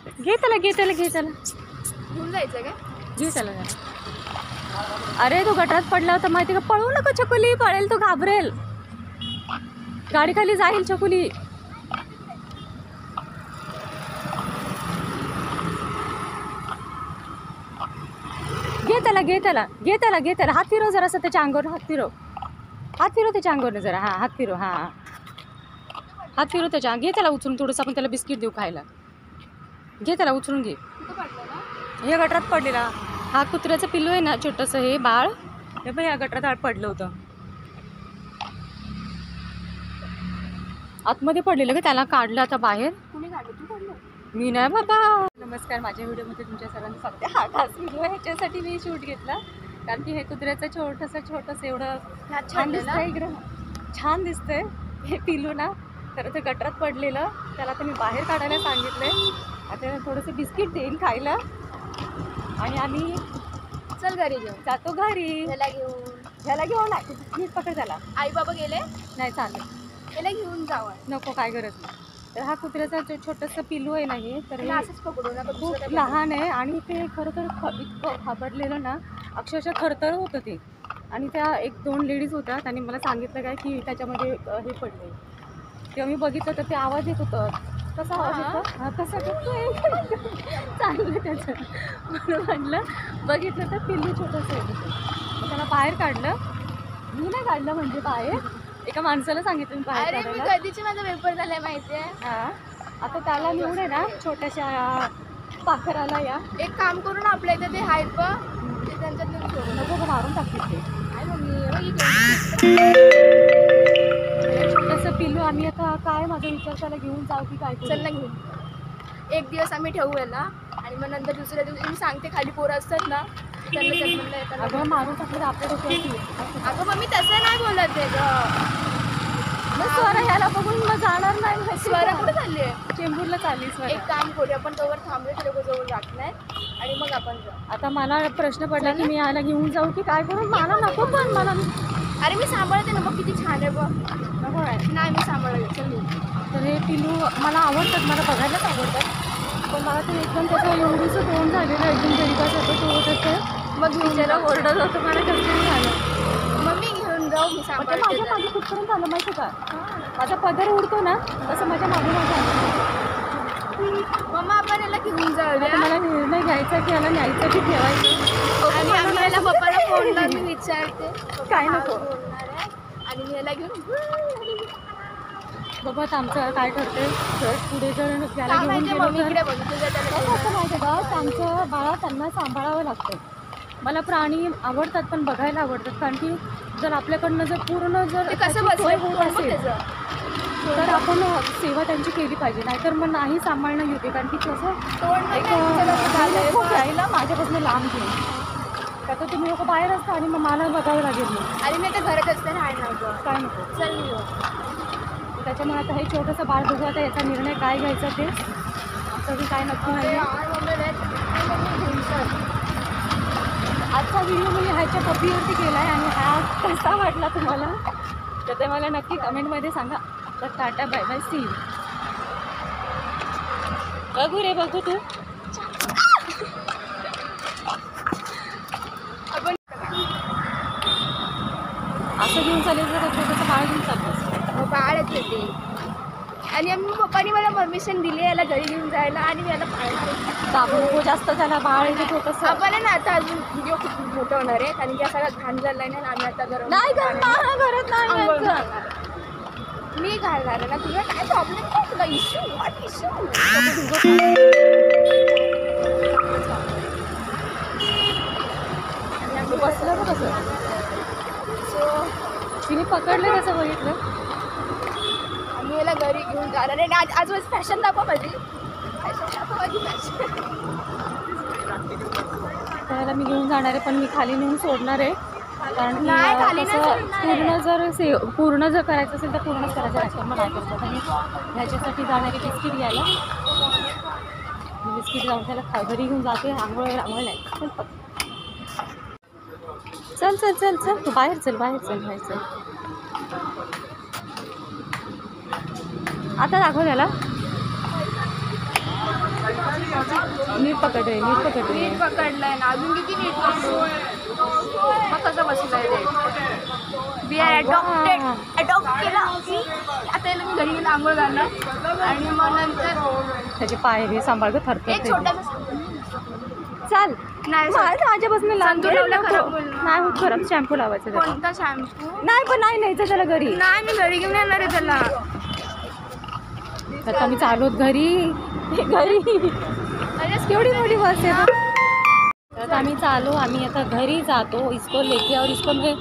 घे त्याला घे त्याला घे त्याला घेऊन जायचं काय? घे त्याला जरा. अरे तो गटारात पडला होता माहिती का. पळू नको छकुली, पळेल तो, घाबरेल, गाडी खाली जाईल छकुली. घे त्याला घे त्याला घे त्याला घे त्याला. हात फिरव जरासं त्याच्या अंगावर, हात फिरव, हात फिरव त्याच्या अंगावर जरा. हां हात फिरव, हां हात फिरव त्याच्या. घे त्याला उचलून थोडंसं, आपण त्याला बिस्किट देऊ खायला. घे त्याला उचलून घे. हे गटारात पडलेला हा कुत्र्याचं पिल्लू आहे ना, छोटंसं हे बाळ. हे पण या गटारात पडलं होतं, आतमध्ये पडलेलं का, त्याला काढलं आता बाहेर. कुणी काढलं? तू काढलं? मी नाही बाबा. नमस्कार, माझ्या व्हिडिओमध्ये तुमच्या सर्वांचं स्वागत आहे. हा खास व्हिडिओ ह्याच्यासाठी मी शूट घेतला कारण की हे कुत्र्याचं छोटंसं एवढं छान दिसतंय, इकडं छान दिसतंय हे पिल्लू ना. खरं तर गटारात पडलेलं, त्याला आता मी बाहेर काढायला सांगितलंय. आता थोडंसं बिस्किट देईन खायला आणि आम्ही चल घरी घेऊन जातो घरी. ह्याला घेऊन नाही, मीच पकड त्याला. आई बाबा गेले? नाही चालेल, त्याला घेऊन जावं. नको, काय गरज नाही. तर हा कुत्र्याचा छोटंसं पिल्लू आहे ना हे, तर हे असंच पकडू नका. खूप लहान आहे आणि ते खरं तर इतकं घाबरलेलं ना, अक्षरशः थरथर होतं ते. आणि त्या 1-2 लेडीज होत्या, त्यांनी मला सांगितलं काय की त्याच्यामध्ये हे पडले. तेव्हा मी बघितलं तर ते आवाज येत होतं. कसा आवाज येतो? हा कसा चांगलं त्याचं. म्हणून म्हटलं, बघितलं तर पिल्लू छोटंसं येत होतं. त्याला बाहेर काढलं. मी नाही काढलं, म्हणजे बाहेर एका माणसाला सांगितलं मी बाहेर काढायला. अरे कधीची माझा पेपर झालाय माहितीये. हां, आता त्याला निवड आहे ना छोट्याशा पाखराला. या एक काम करून आपल्या इथे ते आहेत बघ, ते त्यांच्यात नेऊन सोडू. नको, मारून टाकतील ते. काय मम्मी छोटंसं पिल्लू. आम्ही आता काय, माझा विचार त्याला घेऊन जाऊ की काय? चल ना घेऊन. एक दिवस आम्ही ठेवू याला आणि मग नंतर दुसऱ्या दिवशी मी सांगते, खाली पोरं असतात ना त्यांना जन्मला येतात. अगं मारून टाकलं आपल्या डोक्यावरती. अगं मम्मी तसं नाही बोलत आहे गं. मग स्वर ह्याला बघून मग जाणार नाही. स्वरा कुठे चालली आहे? चेंबूरला चालली स्वर. एक काम करूया, आपण तोवर थांबले ते लोक जवळ जात नाही आणि मग आपण जाऊ. आता मला प्रश्न पडला की मी याला घेऊन जाऊ की काय करू. मला नको, पण मला अरे मी सांभाळते ना, बघ किती छान आहे बघ. नको आहे. नाही मी सांभाळते. चल तर हे पिल्लू मला आवडतात, मला बघायलाच आवडतात. पण मला ते एकदम त्याचं एवढीचं तोंड झालेलं, एकदम गरीबाच होतं तो होतं. मग विचारा ओरडत होतं, मला कसं झालं. मम्मी घेऊन जाऊ, मी सांभाळते. माझ्या मागे कुठपर्यंत झालं माहिती का? माझा पदर उडतो ना तसं माझ्या मागे झालं. मम्मा आपण याला घेऊन जाऊया. मला निर्णय घ्यायचा की याला न्यायचं की ठेवायचं. आणि आम्ही याला पप्पाला फोन लावून मी विचारते काय नको बोलणार आहे आणि मी याला घेऊन बघा आमचं काय करते. जर पुढे जर त्याला घेऊन गेलो मम्मीकडे बघितलं असं माहिती का, त्यांचं बाळा त्यांना सांभाळावं लागतं. मला प्राणी आवडतात पण बघायला आवडतात, कारण की जर आपल्याकडनं जर पूर्ण जर कसं सोय होत असेल तर आपण सेवा त्यांची केली पाहिजे. नाहीतर मग नाही सांभाळणं योग्य, कारण की कसं एक घ्यायला माझ्यापासून लांब घेऊन का, तर तुम्ही लोक बाहेर असता आणि मग मला बघावं लागेल. आणि मी आता घरात असते राहणार काय नको. चल त्याच्यामुळे आता हे छोटंसं बाळ बघू, आता याचा निर्णय काय घ्यायचा ते तरी काय नक्की नाही. आजचा व्हिडिओ मी ह्याच्या पप्पीवरती केला आहे आणि हा कसा वाटला तुम्हाला तर ते मला नक्की कमेंटमध्ये सांगा. तर tata, bye bye, see you. बघू रे बघू तू. असं घेऊन चालेल तर छोटंसं बाळ घेऊन चालतं. बाळच येते आणि पप्पानी मला परमिशन दिली याला घरी घेऊन जायला आणि मी याला पाळणार. दाबू जास्त झाला, बाळ येते छोटंसं. आपण ना आता अजून व्हिडिओ खूप मोठं होणार आहे, कारण की असा घाण झालाय ना. आम्ही आता नाही घरात नाही मी घालणार आहे ना. तुला काय प्रॉब्लेम आहे? तुला इश्यू? What issue? बसलं का कसं? सो तिने पकडलं त्याचं बघितलं. आम्ही याला घरी घेऊन जाणार आहे. आज फॅशन दाखवा माझी, फॅशन दाखवा माझी फॅशन. त्याला मी घेऊन जाणार आहे, पण मी खाली नेऊन सोडणार आहे, कारण की पूर्ण जर करायचं असेल तर पूर्णच करायचं आहे. मग नाही करतो मी ह्याच्यासाठी जाणारी बिस्किट घ्यायला. मी बिस्किट जाऊन त्याला घरी घेऊन जाते. आंघोळ नाही. चल चल चल चल तू बाहेर चल, बाहेर चल. आता दाखव त्याला. नीट पकडलंय नीट पकडलंय ना, अजून किती नीट पकडू? मग कसं बसलंय ते? We R adopted. अडॉप्ट केलं की आता याला मी घरी गेलं आंघोळ घालणं आणि मग नंतर त्याचे पाय हे सांभाळ एक थरथर छोटासा चाल. नाही माझ्यापासून संतूर लावलं खराब होईल ना. नाही होत खराब. शॅम्पू लावायचं त्याला. कोणता शॅम्पू? नाही पण नाही न्यायचं त्याला घरी. नाही मी घरी घेऊन येणार आहे त्याला. आता मी चालवत घरी केवढी मोठी बस आहे. तर आम्ही आता घरी जातो. इसको लेके और इसको मैं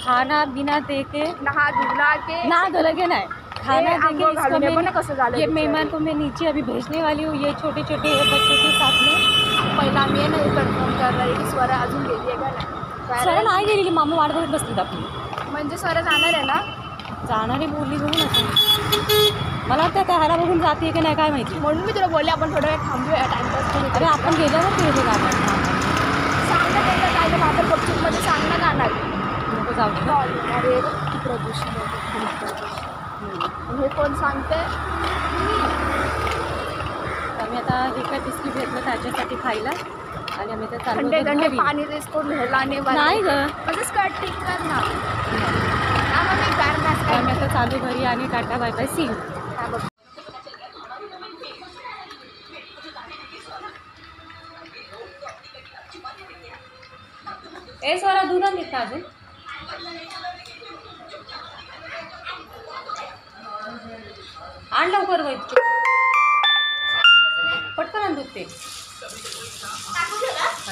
खाना बिना दे के नहा धुला के ना धो लगे नाही खाना देंगे इसको मैं। कसं झालं ये मेहमान को मैं नीचे अभी भेजने वाली हूँ, ये छोटे छोटे बच्चों के साथ में। पहिला मी नाही कन्फर्म करणार आहे की स्वरा अजून गेली आहे का नाही. सर नाही गेलेली, मामा वाट बघत बसलीत आपली. म्हणजे स्वरा जाणार आहे ना. जाणारी बोलली बघून असं मला वाटतं त्या ह्याला बघून जाते की नाही काय माहिती. म्हणून मी तुला बोलले आपण थोडा वेळ थांबूया टाइमपास करू. अरे आपण गेल्यावर ते गाणं सांग ना त्यांना काय तर माझं गपचूपमध्ये सांग ना गाणार. नको जाऊ दे. अरे किती प्रदूषण हे कोण सांगते. आम्ही आता एका बिस्किट घेतलं त्याच्यासाठी खायला आणि आम्ही ते चालू घंटे घंटे घरी. पाणी रेस करून घ्यायला नाही ग माझं स्कर्ट ठीक कर ना. मग मी गार मॅच आम्ही आता चालू घरी आणि टाटा बाय बाय सी. बघ ए स्वरा धुना देता अजून आण लवकर वय पटकन आण दूध ते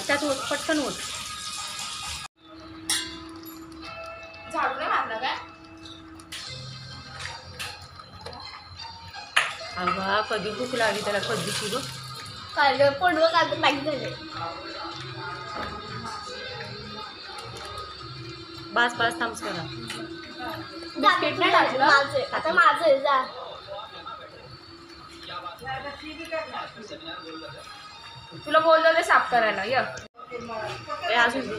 त्यात होत पटकन होत. झाडू नाही मारला काय. अगं कधी भूक लागली त्याला कधीची गं. काल पडवं काल तर लागली झाले. बास बास थांबस करा. बिस्किट नाही टाकलं आता माझं आहे जा. तुला बोललो रे साफ करायला ये. ए अजून दे.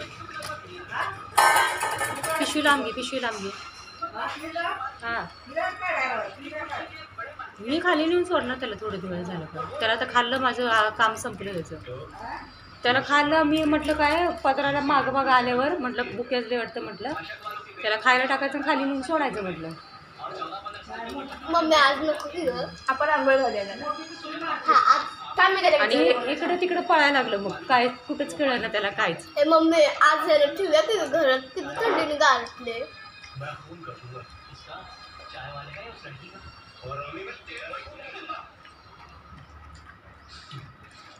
पिशवी लांब घे. हां मी खाली नेऊन सोडणार त्याला थोडे दिवस झालं का. त्याला तर खाल्लं माझं काम संपलं त्याचं. त्याला खाल्लं मी म्हटलं काय पत्राला मागं आल्यावर म्हटलं बुक्याचले वाटतं म्हटलं त्याला खायला टाकायचं खाली नेऊन सोडायचं म्हटलं. मम्मी आज नको की आपण आंघोळ घालूया ना. आणि इकडं तिकडं पळायला लागलं मग काय कुठंच कळलं ना त्याला काहीच. मम्मी आज ठेवूया की घरात किती थंडीने गारठले.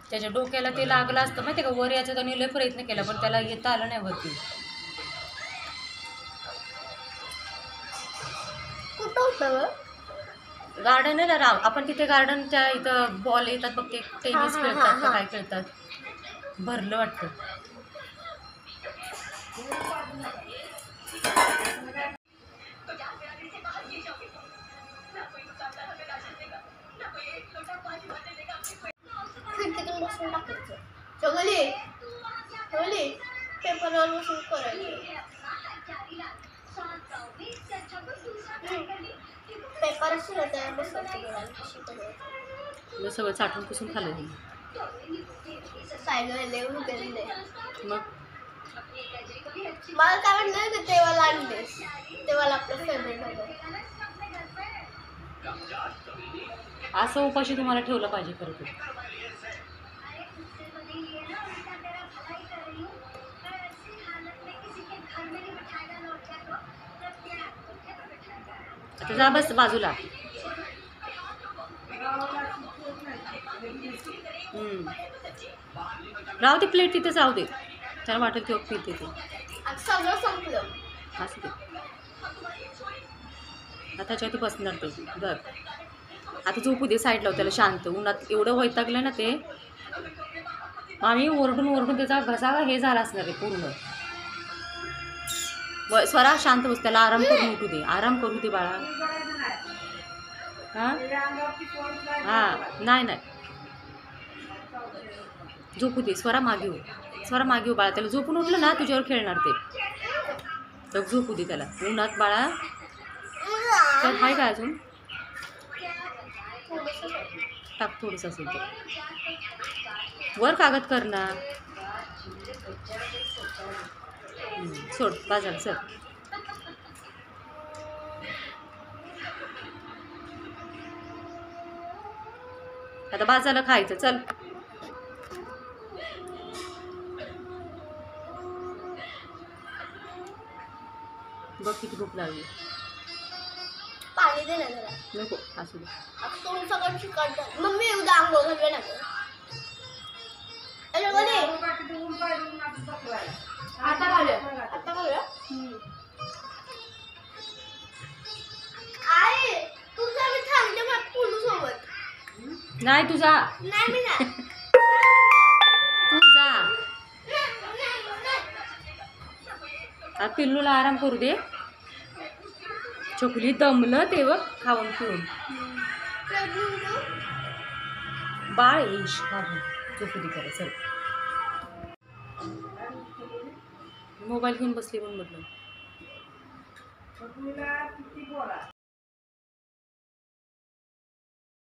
त्याच्या डोक्याला ते लागलं असतं माहिती का वर याचा त्याने लय प्रयत्न केला पण त्याला येता आलं नाही वरती. कुठं होतं गार्डन आहे ना राव आपण तिथे गार्डनच्या इथं बॉल येतात बघ ते टेनिस खेळतात का काय खेळतात भरलं वाटतं. खिडकीतून बसून टाकायचं. चगली पेपरवर बसून करायचं. पेपर असेल ना त्या बसायचं. सगळं चाटून पुसून खाल्लं नाही. सायडला लिहून गेलेले मग मला काय म्हणलं ते तेव्हा आणलेस तेव्हा आपलं फेवरेट होतं. असं उपाशी तुम्हाला ठेवलं पाहिजे खरं तर. आता जा बस बाजूला. राहू दे प्लेट तिथेच राहू दे त्याला वाटेल तेव्हा पिते ते. सगळं संपलं असं दे आता त्याच्यावरती बसणार ते बघ. आता झोपू दे साईडला त्याला शांत. उन्हात एवढं वैतागलं ना ते. आम्ही ओरडून त्याचा घसा हे झाला असणार आहे पूर्ण. स्वरा शांत बस त्याला आराम करून उठू दे. आराम करू दे बाळा. हां नाही झोपू दे. स्वरा मागे हो बाळा. त्याला झोपून उठलं ना तुझ्यावर खेळणार ते. तर झोपू दे त्याला उन्हात बाळा. तर आहे का अजून टाक थोडंसं असेल तर वर कागद कर ना. सोड बाजार चल. आता बाजारला खायचं चल. बघ किती भूक लागली. पाणी दे ना जरा. नको असू दे. तोंड सगळं चिकटतं. मम्मी उद्या आंघोळ घालवे ना गं. आता घालूया. आता घालूया. आई तुझा मी थांबते मग पुलू सोबत. नाही तुझा नाही मी नाही. तुझा आता पिल्लूला आराम करू दे. चोकली दमलं ते बघ खाऊन पिऊन. बाळ येश चोकली करा चल. मोबाईल घेऊन बसली म्हणून म्हटलं.